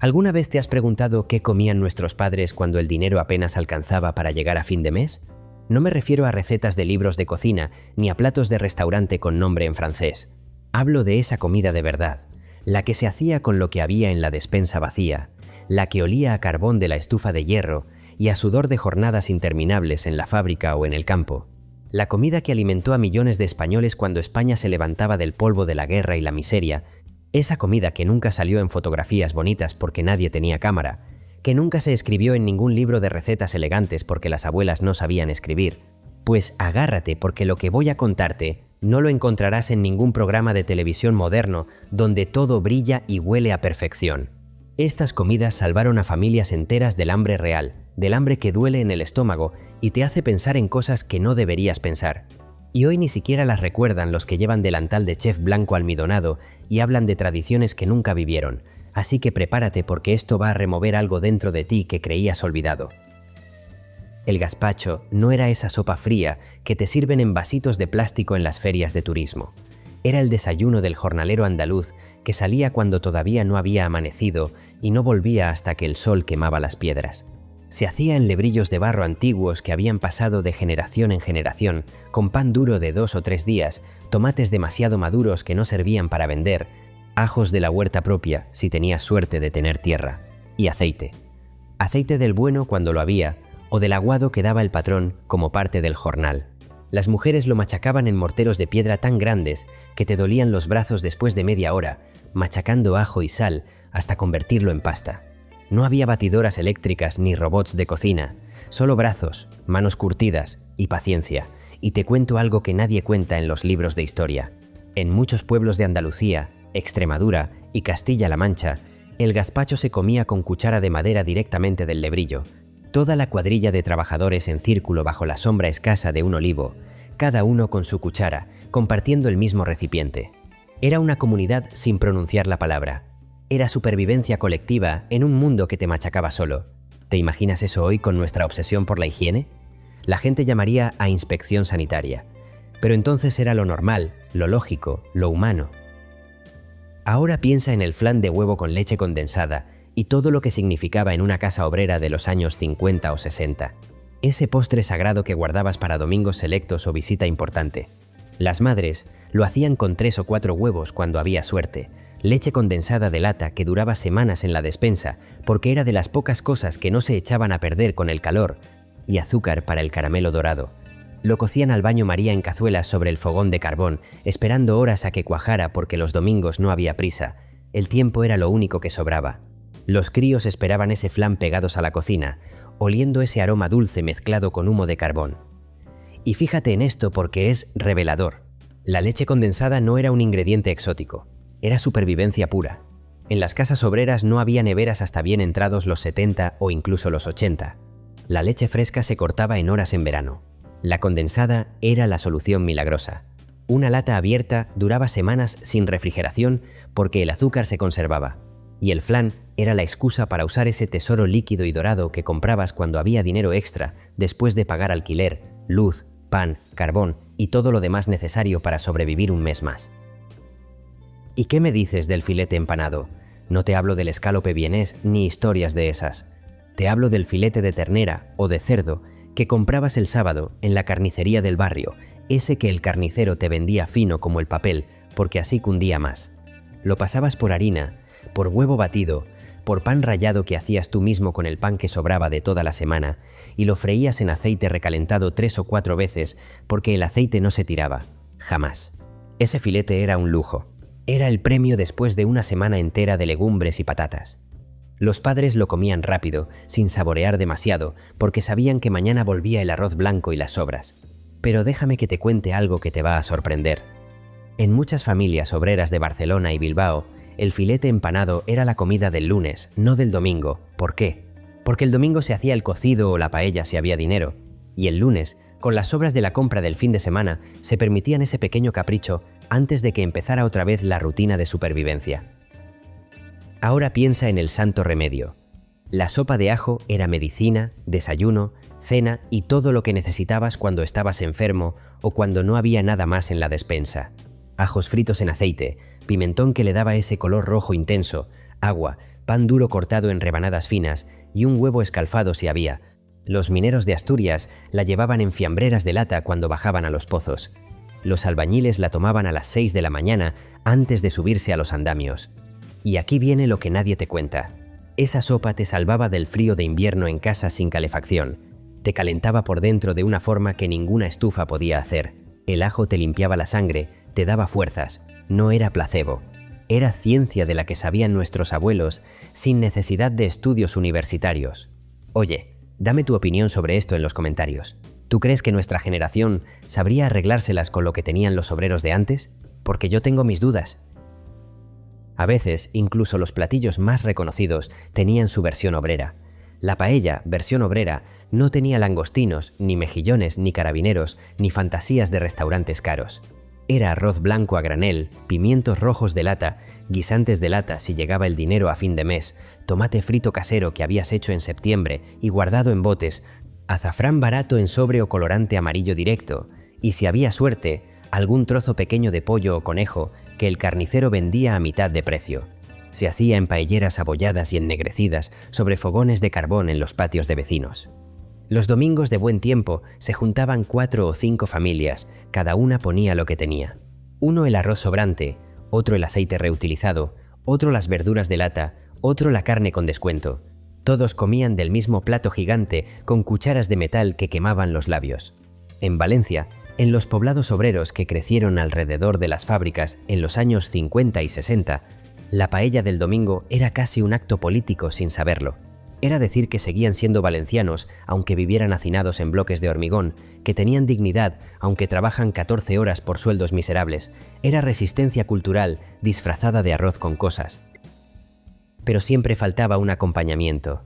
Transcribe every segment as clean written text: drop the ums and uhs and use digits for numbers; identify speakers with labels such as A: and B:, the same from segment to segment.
A: ¿Alguna vez te has preguntado qué comían nuestros padres cuando el dinero apenas alcanzaba para llegar a fin de mes? No me refiero a recetas de libros de cocina ni a platos de restaurante con nombre en francés. Hablo de esa comida de verdad, la que se hacía con lo que había en la despensa vacía, la que olía a carbón de la estufa de hierro y a sudor de jornadas interminables en la fábrica o en el campo. La comida que alimentó a millones de españoles cuando España se levantaba del polvo de la guerra y la miseria. Esa comida que nunca salió en fotografías bonitas porque nadie tenía cámara, que nunca se escribió en ningún libro de recetas elegantes porque las abuelas no sabían escribir. Pues agárrate, porque lo que voy a contarte no lo encontrarás en ningún programa de televisión moderno donde todo brilla y huele a perfección. Estas comidas salvaron a familias enteras del hambre real, del hambre que duele en el estómago y te hace pensar en cosas que no deberías pensar. Y hoy ni siquiera las recuerdan los que llevan delantal de chef blanco almidonado y hablan de tradiciones que nunca vivieron. Así que prepárate, porque esto va a remover algo dentro de ti que creías olvidado. El gazpacho no era esa sopa fría que te sirven en vasitos de plástico en las ferias de turismo. Era el desayuno del jornalero andaluz que salía cuando todavía no había amanecido y no volvía hasta que el sol quemaba las piedras. Se hacía en lebrillos de barro antiguos que habían pasado de generación en generación, con pan duro de 2 o 3 días, tomates demasiado maduros que no servían para vender, ajos de la huerta propia, si tenías suerte de tener tierra, y aceite. Aceite del bueno cuando lo había, o del aguado que daba el patrón como parte del jornal. Las mujeres lo machacaban en morteros de piedra tan grandes que te dolían los brazos después de media hora, machacando ajo y sal hasta convertirlo en pasta. No había batidoras eléctricas ni robots de cocina, solo brazos, manos curtidas y paciencia. Y te cuento algo que nadie cuenta en los libros de historia. En muchos pueblos de Andalucía, Extremadura y Castilla-La Mancha, el gazpacho se comía con cuchara de madera directamente del lebrillo. Toda la cuadrilla de trabajadores en círculo bajo la sombra escasa de un olivo, cada uno con su cuchara, compartiendo el mismo recipiente. Era una comunidad sin pronunciar la palabra. Era supervivencia colectiva en un mundo que te machacaba solo. ¿Te imaginas eso hoy con nuestra obsesión por la higiene? La gente llamaría a inspección sanitaria. Pero entonces era lo normal, lo lógico, lo humano. Ahora piensa en el flan de huevo con leche condensada y todo lo que significaba en una casa obrera de los años 50 o 60. Ese postre sagrado que guardabas para domingos selectos o visita importante. Las madres lo hacían con 3 o 4 huevos cuando había suerte, leche condensada de lata que duraba semanas en la despensa porque era de las pocas cosas que no se echaban a perder con el calor, y azúcar para el caramelo dorado. Lo cocían al baño María en cazuelas sobre el fogón de carbón, esperando horas a que cuajara porque los domingos no había prisa. El tiempo era lo único que sobraba. Los críos esperaban ese flan pegados a la cocina, oliendo ese aroma dulce mezclado con humo de carbón. Y fíjate en esto porque es revelador. La leche condensada no era un ingrediente exótico, era supervivencia pura. En las casas obreras no había neveras hasta bien entrados los 70 o incluso los 80. La leche fresca se cortaba en horas en verano. La condensada era la solución milagrosa. Una lata abierta duraba semanas sin refrigeración porque el azúcar se conservaba. Y el flan era la excusa para usar ese tesoro líquido y dorado que comprabas cuando había dinero extra después de pagar alquiler, luz, pan, carbón y todo lo demás necesario para sobrevivir un mes más. ¿Y qué me dices del filete empanado? No te hablo del escalope vienés ni historias de esas. Te hablo del filete de ternera o de cerdo que comprabas el sábado en la carnicería del barrio, ese que el carnicero te vendía fino como el papel porque así cundía más. Lo pasabas por harina, por huevo batido, por pan rallado que hacías tú mismo con el pan que sobraba de toda la semana y lo freías en aceite recalentado 3 o 4 veces porque el aceite no se tiraba, jamás. Ese filete era un lujo. Era el premio después de una semana entera de legumbres y patatas. Los padres lo comían rápido, sin saborear demasiado, porque sabían que mañana volvía el arroz blanco y las sobras. Pero déjame que te cuente algo que te va a sorprender. En muchas familias obreras de Barcelona y Bilbao, el filete empanado era la comida del lunes, no del domingo. ¿Por qué? Porque el domingo se hacía el cocido o la paella si había dinero, y el lunes, con las sobras de la compra del fin de semana, se permitían ese pequeño capricho antes de que empezara otra vez la rutina de supervivencia. Ahora piensa en el santo remedio. La sopa de ajo era medicina, desayuno, cena y todo lo que necesitabas cuando estabas enfermo o cuando no había nada más en la despensa. Ajos fritos en aceite, pimentón que le daba ese color rojo intenso, agua, pan duro cortado en rebanadas finas y un huevo escalfado si había. Los mineros de Asturias la llevaban en fiambreras de lata cuando bajaban a los pozos. Los albañiles la tomaban a las 6 de la mañana antes de subirse a los andamios. Y aquí viene lo que nadie te cuenta. Esa sopa te salvaba del frío de invierno en casa sin calefacción. Te calentaba por dentro de una forma que ninguna estufa podía hacer. El ajo te limpiaba la sangre, te daba fuerzas. No era placebo. Era ciencia de la que sabían nuestros abuelos sin necesidad de estudios universitarios. Oye, dame tu opinión sobre esto en los comentarios. ¿Tú crees que nuestra generación sabría arreglárselas con lo que tenían los obreros de antes? Porque yo tengo mis dudas. A veces, incluso los platillos más reconocidos tenían su versión obrera. La paella, versión obrera, no tenía langostinos, ni mejillones, ni carabineros, ni fantasías de restaurantes caros. Era arroz blanco a granel, pimientos rojos de lata, guisantes de lata si llegaba el dinero a fin de mes, tomate frito casero que habías hecho en septiembre y guardado en botes, azafrán barato en sobre o colorante amarillo directo, y si había suerte, algún trozo pequeño de pollo o conejo que el carnicero vendía a mitad de precio. Se hacía en paelleras abolladas y ennegrecidas sobre fogones de carbón en los patios de vecinos. Los domingos de buen tiempo se juntaban 4 o 5 familias, cada una ponía lo que tenía. Uno el arroz sobrante, otro el aceite reutilizado, otro las verduras de lata, otro la carne con descuento. Todos comían del mismo plato gigante con cucharas de metal que quemaban los labios. En Valencia, en los poblados obreros que crecieron alrededor de las fábricas en los años 50 y 60, la paella del domingo era casi un acto político sin saberlo. Era decir que seguían siendo valencianos aunque vivieran hacinados en bloques de hormigón, que tenían dignidad aunque trabajan 14 horas por sueldos miserables. Era resistencia cultural disfrazada de arroz con cosas. Pero siempre faltaba un acompañamiento.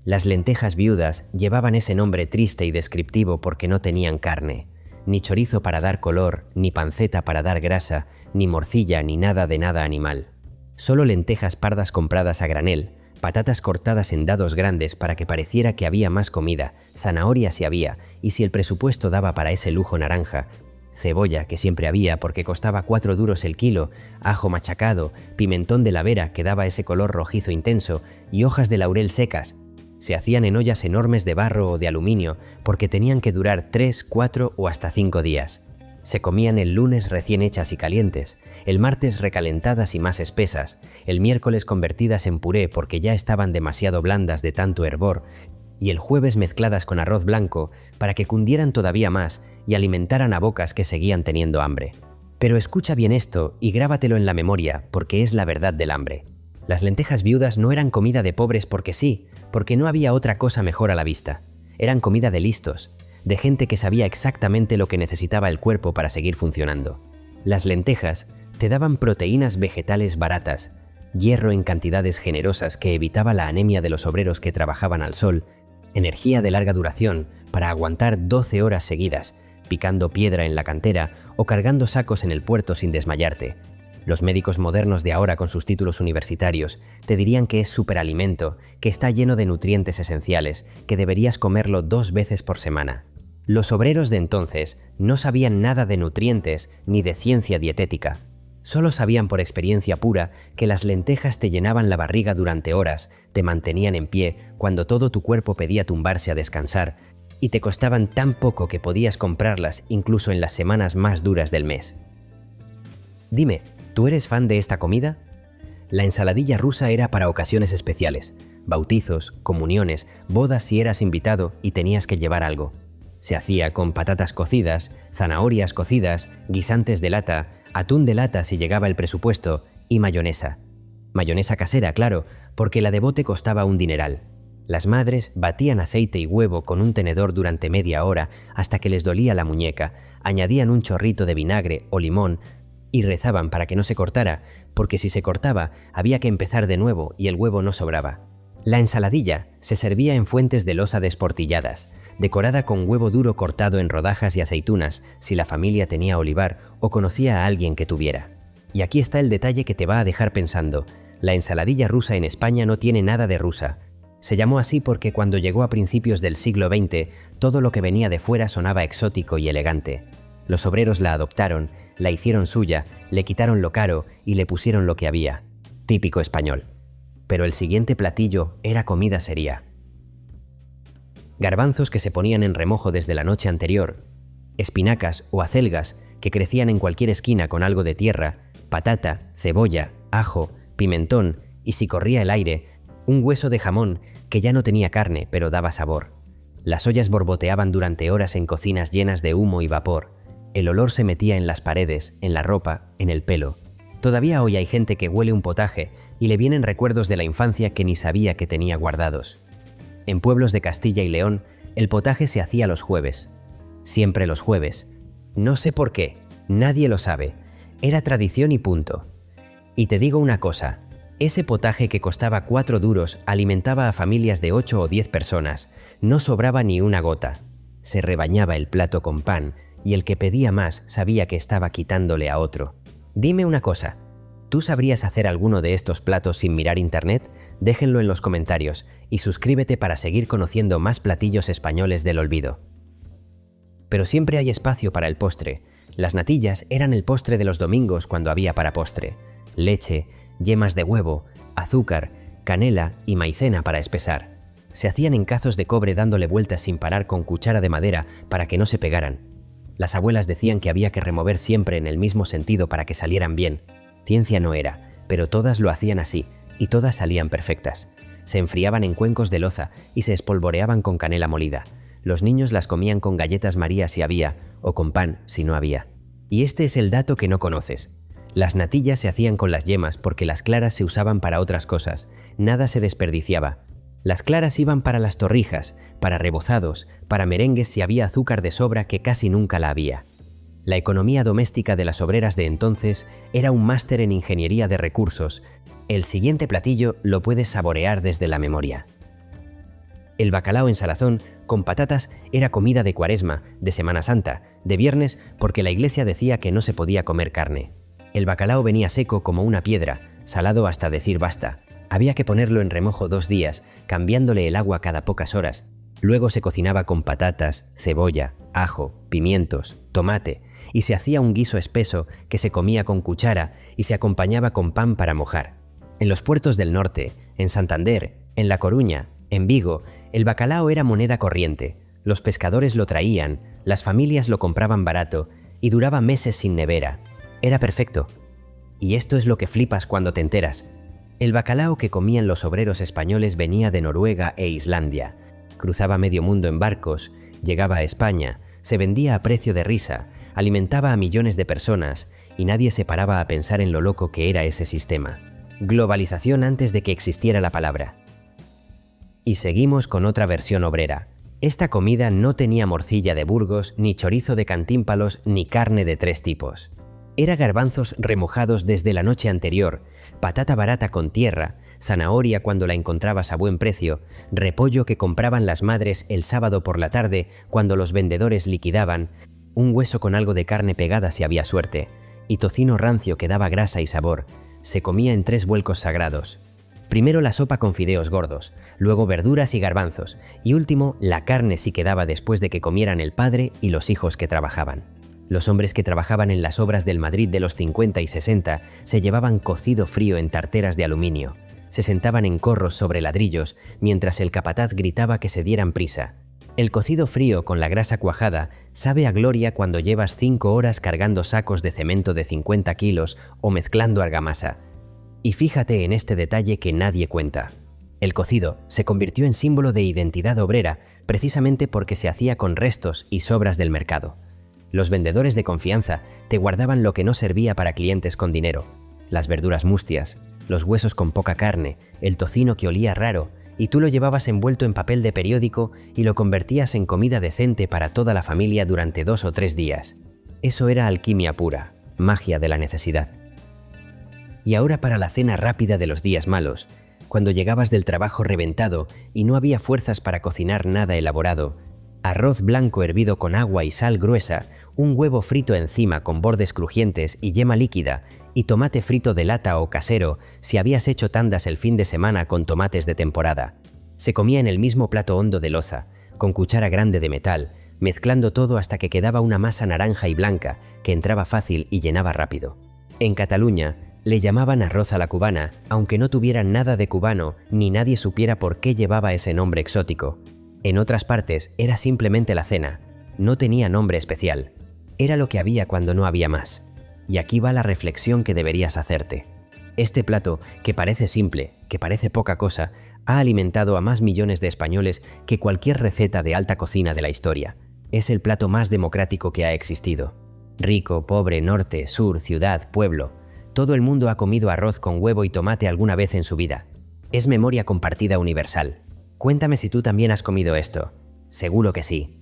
A: Las lentejas viudas llevaban ese nombre triste y descriptivo porque no tenían carne. Ni chorizo para dar color, ni panceta para dar grasa, ni morcilla ni nada de nada animal. Solo lentejas pardas compradas a granel, patatas cortadas en dados grandes para que pareciera que había más comida, zanahoria si había, y si el presupuesto daba para ese lujo naranja, cebolla que siempre había porque costaba 4 duros el kilo, ajo machacado, pimentón de la Vera que daba ese color rojizo intenso y hojas de laurel secas. Se hacían en ollas enormes de barro o de aluminio porque tenían que durar 3, 4 o hasta 5 días. Se comían el lunes recién hechas y calientes, el martes recalentadas y más espesas, el miércoles convertidas en puré porque ya estaban demasiado blandas de tanto hervor, y el jueves mezcladas con arroz blanco para que cundieran todavía más y alimentaran a bocas que seguían teniendo hambre. Pero escucha bien esto y grábatelo en la memoria porque es la verdad del hambre. Las lentejas viudas no eran comida de pobres porque sí, porque no había otra cosa mejor a la vista. Eran comida de listos, de gente que sabía exactamente lo que necesitaba el cuerpo para seguir funcionando. Las lentejas te daban proteínas vegetales baratas, hierro en cantidades generosas que evitaba la anemia de los obreros que trabajaban al sol, energía de larga duración para aguantar 12 horas seguidas, picando piedra en la cantera o cargando sacos en el puerto sin desmayarte. Los médicos modernos de ahora con sus títulos universitarios te dirían que es superalimento, que está lleno de nutrientes esenciales, que deberías comerlo 2 veces por semana. Los obreros de entonces no sabían nada de nutrientes ni de ciencia dietética. Solo sabían por experiencia pura que las lentejas te llenaban la barriga durante horas, te mantenían en pie cuando todo tu cuerpo pedía tumbarse a descansar y te costaban tan poco que podías comprarlas incluso en las semanas más duras del mes. Dime, ¿tú eres fan de esta comida? La ensaladilla rusa era para ocasiones especiales, bautizos, comuniones, bodas si eras invitado y tenías que llevar algo. Se hacía con patatas cocidas, zanahorias cocidas, guisantes de lata, atún de lata si llegaba el presupuesto y mayonesa. Mayonesa casera, claro, porque la de bote costaba un dineral. Las madres batían aceite y huevo con un tenedor durante media hora hasta que les dolía la muñeca, añadían un chorrito de vinagre o limón y rezaban para que no se cortara, porque si se cortaba había que empezar de nuevo y el huevo no sobraba. La ensaladilla se servía en fuentes de losa desportilladas, decorada con huevo duro cortado en rodajas y aceitunas si la familia tenía olivar o conocía a alguien que tuviera. Y aquí está el detalle que te va a dejar pensando. La ensaladilla rusa en España no tiene nada de rusa. Se llamó así porque cuando llegó a principios del siglo XX, todo lo que venía de fuera sonaba exótico y elegante. Los obreros la adoptaron, la hicieron suya, le quitaron lo caro y le pusieron lo que había. Típico español. pero el siguiente platillo era comida seria. Garbanzos que se ponían en remojo desde la noche anterior, espinacas o acelgas que crecían en cualquier esquina con algo de tierra, patata, cebolla, ajo, pimentón y, si corría el aire, un hueso de jamón que ya no tenía carne pero daba sabor. Las ollas borboteaban durante horas en cocinas llenas de humo y vapor. El olor se metía en las paredes, en la ropa, en el pelo. Todavía hoy hay gente que huele un potaje y le vienen recuerdos de la infancia que ni sabía que tenía guardados. En pueblos de Castilla y León, el potaje se hacía los jueves. Siempre los jueves. No sé por qué, nadie lo sabe. Era tradición y punto. Y te digo una cosa, ese potaje que costaba 4 duros alimentaba a familias de 8 o 10 personas. No sobraba ni una gota. Se rebañaba el plato con pan y el que pedía más sabía que estaba quitándole a otro. Dime una cosa, ¿tú sabrías hacer alguno de estos platos sin mirar internet? Déjenlo en los comentarios y suscríbete para seguir conociendo más platillos españoles del olvido. Pero siempre hay espacio para el postre. Las natillas eran el postre de los domingos cuando había para postre. Leche, yemas de huevo, azúcar, canela y maicena para espesar. Se hacían en cazos de cobre dándole vueltas sin parar con cuchara de madera para que no se pegaran. Las abuelas decían que había que remover siempre en el mismo sentido para que salieran bien. Ciencia no era, pero todas lo hacían así y todas salían perfectas. Se enfriaban en cuencos de loza y se espolvoreaban con canela molida. Los niños las comían con galletas María si había, o con pan si no había. Y este es el dato que no conoces. Las natillas se hacían con las yemas porque las claras se usaban para otras cosas, nada se desperdiciaba. Las claras iban para las torrijas, para rebozados, para merengues si había azúcar de sobra que casi nunca la había. La economía doméstica de las obreras de entonces era un máster en ingeniería de recursos. El siguiente platillo lo puedes saborear desde la memoria. El bacalao en salazón con patatas era comida de Cuaresma, de Semana Santa, de viernes porque la iglesia decía que no se podía comer carne. El bacalao venía seco como una piedra, salado hasta decir basta. Había que ponerlo en remojo 2 días, cambiándole el agua cada pocas horas. Luego se cocinaba con patatas, cebolla, ajo, pimientos, tomate y se hacía un guiso espeso que se comía con cuchara y se acompañaba con pan para mojar. En los puertos del norte, en Santander, en La Coruña, en Vigo, el bacalao era moneda corriente. Los pescadores lo traían, las familias lo compraban barato y duraba meses sin nevera. Era perfecto. Y esto es lo que flipas cuando te enteras. El bacalao que comían los obreros españoles venía de Noruega e Islandia. Cruzaba medio mundo en barcos, llegaba a España, se vendía a precio de risa, alimentaba a millones de personas y nadie se paraba a pensar en lo loco que era ese sistema. Globalización antes de que existiera la palabra. Y seguimos con otra versión obrera. Esta comida no tenía morcilla de Burgos, ni chorizo de Cantímpalos, ni carne de 3 tipos. Era garbanzos remojados desde la noche anterior, patata barata con tierra, zanahoria cuando la encontrabas a buen precio, repollo que compraban las madres el sábado por la tarde cuando los vendedores liquidaban, un hueso con algo de carne pegada si había suerte, y tocino rancio que daba grasa y sabor. Se comía en 3 vuelcos sagrados. Primero la sopa con fideos gordos, luego verduras y garbanzos, y último la carne si quedaba después de que comieran el padre y los hijos que trabajaban. Los hombres que trabajaban en las obras del Madrid de los 50 y 60 se llevaban cocido frío en tarteras de aluminio. Se sentaban en corros sobre ladrillos mientras el capataz gritaba que se dieran prisa. El cocido frío con la grasa cuajada sabe a gloria cuando llevas 5 horas cargando sacos de cemento de 50 kilos o mezclando argamasa. Y fíjate en este detalle que nadie cuenta. El cocido se convirtió en símbolo de identidad obrera precisamente porque se hacía con restos y sobras del mercado. Los vendedores de confianza te guardaban lo que no servía para clientes con dinero. Las verduras mustias, los huesos con poca carne, el tocino que olía raro, y tú lo llevabas envuelto en papel de periódico y lo convertías en comida decente para toda la familia durante 2 o 3 días. Eso era alquimia pura, magia de la necesidad. Y ahora para la cena rápida de los días malos, cuando llegabas del trabajo reventado y no había fuerzas para cocinar nada elaborado, arroz blanco hervido con agua y sal gruesa, un huevo frito encima con bordes crujientes y yema líquida, y tomate frito de lata o casero si habías hecho tandas el fin de semana con tomates de temporada. Se comía en el mismo plato hondo de loza, con cuchara grande de metal, mezclando todo hasta que quedaba una masa naranja y blanca que entraba fácil y llenaba rápido. En Cataluña, Le llamaban arroz a la cubana, aunque no tuviera nada de cubano ni nadie supiera por qué llevaba ese nombre exótico. En otras partes era simplemente la cena, no tenía nombre especial. Era lo que había cuando no había más. Y aquí va la reflexión que deberías hacerte. Este plato, que parece simple, que parece poca cosa, ha alimentado a más millones de españoles que cualquier receta de alta cocina de la historia. Es el plato más democrático que ha existido. Rico, pobre, norte, sur, ciudad, pueblo. Todo el mundo ha comido arroz con huevo y tomate alguna vez en su vida. Es memoria compartida universal. Cuéntame si tú también has comido esto. Seguro que sí.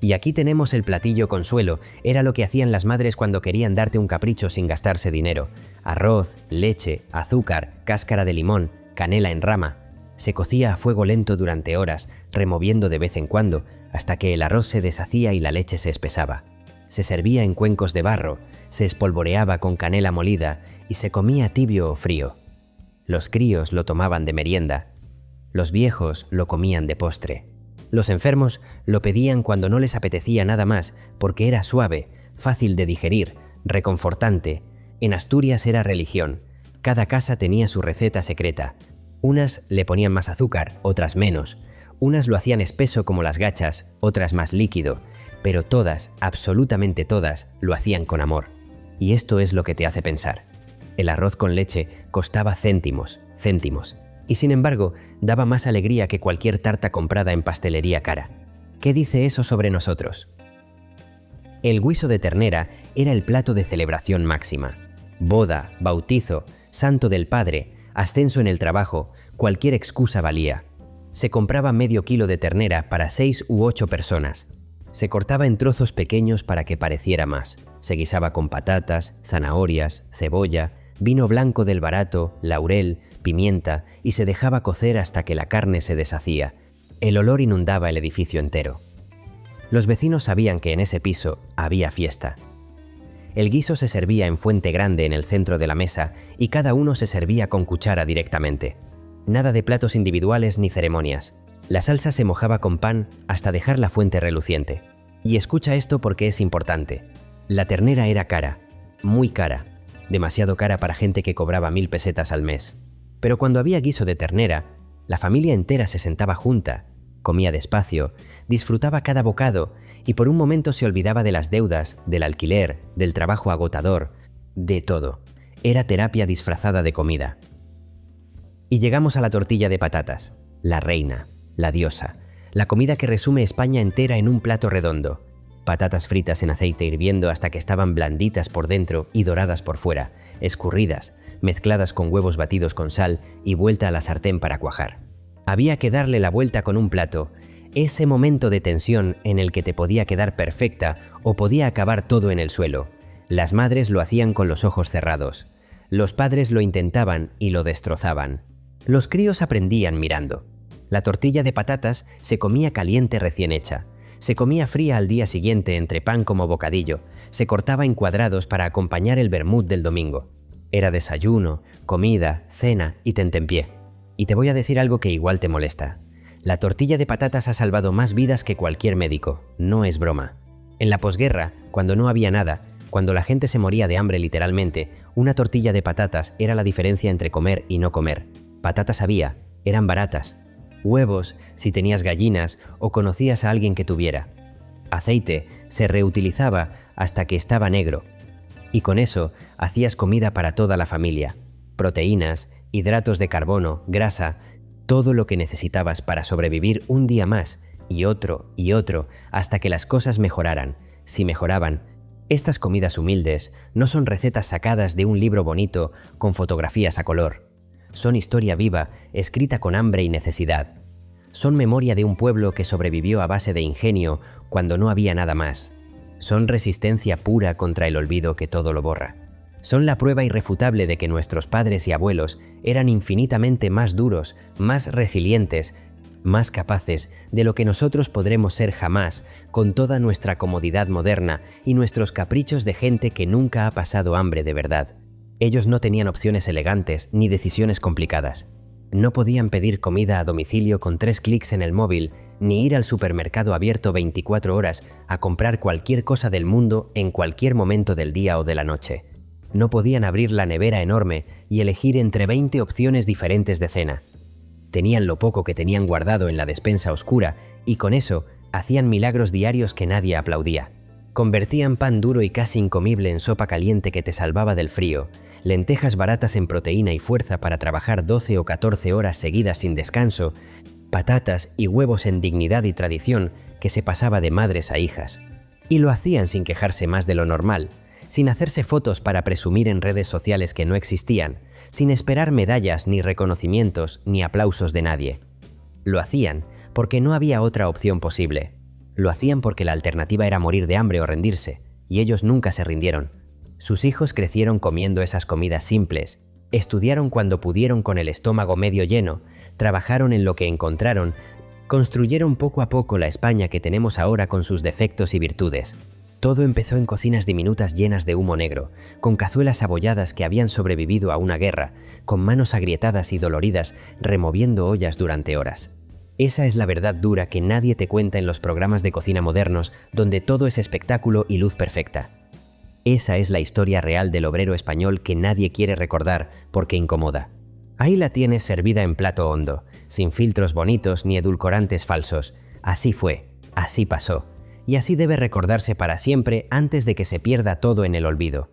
A: Y aquí tenemos el platillo consuelo. Era lo que hacían las madres cuando querían darte un capricho sin gastarse dinero. Arroz, leche, azúcar, cáscara de limón, canela en rama. Se cocía a fuego lento durante horas, removiendo de vez en cuando, hasta que el arroz se deshacía y la leche se espesaba. Se servía en cuencos de barro, se espolvoreaba con canela molida y se comía tibio o frío. Los críos lo tomaban de merienda. Los viejos lo comían de postre. Los enfermos lo pedían cuando no les apetecía nada más porque era suave, fácil de digerir, reconfortante. En Asturias era religión. Cada casa tenía su receta secreta. Unas le ponían más azúcar, otras menos. Unas lo hacían espeso como las gachas, otras más líquido. Pero todas, absolutamente todas, lo hacían con amor. Y esto es lo que te hace pensar. El arroz con leche costaba céntimos. Y sin embargo, daba más alegría que cualquier tarta comprada en pastelería cara. ¿Qué dice eso sobre nosotros? El guiso de ternera era el plato de celebración máxima. Boda, bautizo, santo del padre, ascenso en el trabajo, cualquier excusa valía. Se compraba medio kilo de ternera para 6 u 8 personas. Se cortaba en trozos pequeños para que pareciera más. Se guisaba con patatas, zanahorias, cebolla, vino blanco del barato, laurel, pimienta y se dejaba cocer hasta que la carne se deshacía. El olor inundaba el edificio entero. Los vecinos sabían que en ese piso había fiesta. El guiso se servía en fuente grande en el centro de la mesa y cada uno se servía con cuchara directamente. Nada de platos individuales ni ceremonias. La salsa se mojaba con pan hasta dejar la fuente reluciente. Y escucha esto porque es importante. La ternera era cara, muy cara, demasiado cara para gente que cobraba 1000 pesetas al mes. Pero cuando había guiso de ternera, la familia entera se sentaba junta, comía despacio, disfrutaba cada bocado y por un momento se olvidaba de las deudas, del alquiler, del trabajo agotador, de todo. Era terapia disfrazada de comida. Y llegamos a la tortilla de patatas, la reina, la diosa, la comida que resume España entera en un plato redondo. Patatas fritas en aceite hirviendo hasta que estaban blanditas por dentro y doradas por fuera, escurridas, mezcladas con huevos batidos con sal y vuelta a la sartén para cuajar. Había que darle la vuelta con un plato, ese momento de tensión en el que te podía quedar perfecta o podía acabar todo en el suelo. Las madres lo hacían con los ojos cerrados. Los padres lo intentaban y lo destrozaban. Los críos aprendían mirando. La tortilla de patatas se comía caliente recién hecha. Se comía fría al día siguiente entre pan como bocadillo. Se cortaba en cuadrados para acompañar el vermut del domingo. Era desayuno, comida, cena y tentempié. Y te voy a decir algo que igual te molesta. La tortilla de patatas ha salvado más vidas que cualquier médico. No es broma. En la posguerra, cuando no había nada, cuando la gente se moría de hambre literalmente, una tortilla de patatas era la diferencia entre comer y no comer. Patatas había, eran baratas. Huevos, si tenías gallinas o conocías a alguien que tuviera. Aceite se reutilizaba hasta que estaba negro. Y con eso hacías comida para toda la familia. Proteínas, hidratos de carbono, grasa, todo lo que necesitabas para sobrevivir un día más y otro, hasta que las cosas mejoraran. Si mejoraban, estas comidas humildes no son recetas sacadas de un libro bonito con fotografías a color. Son historia viva, escrita con hambre y necesidad. Son memoria de un pueblo que sobrevivió a base de ingenio cuando no había nada más. Son resistencia pura contra el olvido que todo lo borra. Son la prueba irrefutable de que nuestros padres y abuelos eran infinitamente más duros, más resilientes, más capaces de lo que nosotros podremos ser jamás, con toda nuestra comodidad moderna y nuestros caprichos de gente que nunca ha pasado hambre de verdad. Ellos no tenían opciones elegantes ni decisiones complicadas. No podían pedir comida a domicilio con 3 clics en el móvil, ni ir al supermercado abierto 24 horas a comprar cualquier cosa del mundo en cualquier momento del día o de la noche. No podían abrir la nevera enorme y elegir entre 20 opciones diferentes de cena. Tenían lo poco que tenían guardado en la despensa oscura y con eso hacían milagros diarios que nadie aplaudía. Convertían pan duro y casi incomible en sopa caliente que te salvaba del frío, lentejas baratas en proteína y fuerza para trabajar 12 o 14 horas seguidas sin descanso, patatas y huevos en dignidad y tradición que se pasaba de madres a hijas. Y lo hacían sin quejarse más de lo normal, sin hacerse fotos para presumir en redes sociales que no existían, sin esperar medallas ni reconocimientos ni aplausos de nadie. Lo hacían porque no había otra opción posible. Lo hacían porque la alternativa era morir de hambre o rendirse, y ellos nunca se rindieron. Sus hijos crecieron comiendo esas comidas simples, estudiaron cuando pudieron con el estómago medio lleno, trabajaron en lo que encontraron, construyeron poco a poco la España que tenemos ahora con sus defectos y virtudes. Todo empezó en cocinas diminutas llenas de humo negro, con cazuelas abolladas que habían sobrevivido a una guerra, con manos agrietadas y doloridas removiendo ollas durante horas. Esa es la verdad dura que nadie te cuenta en los programas de cocina modernos donde todo es espectáculo y luz perfecta. Esa es la historia real del obrero español que nadie quiere recordar porque incomoda. Ahí la tienes servida en plato hondo, sin filtros bonitos ni edulcorantes falsos. Así fue, así pasó, y así debe recordarse para siempre antes de que se pierda todo en el olvido.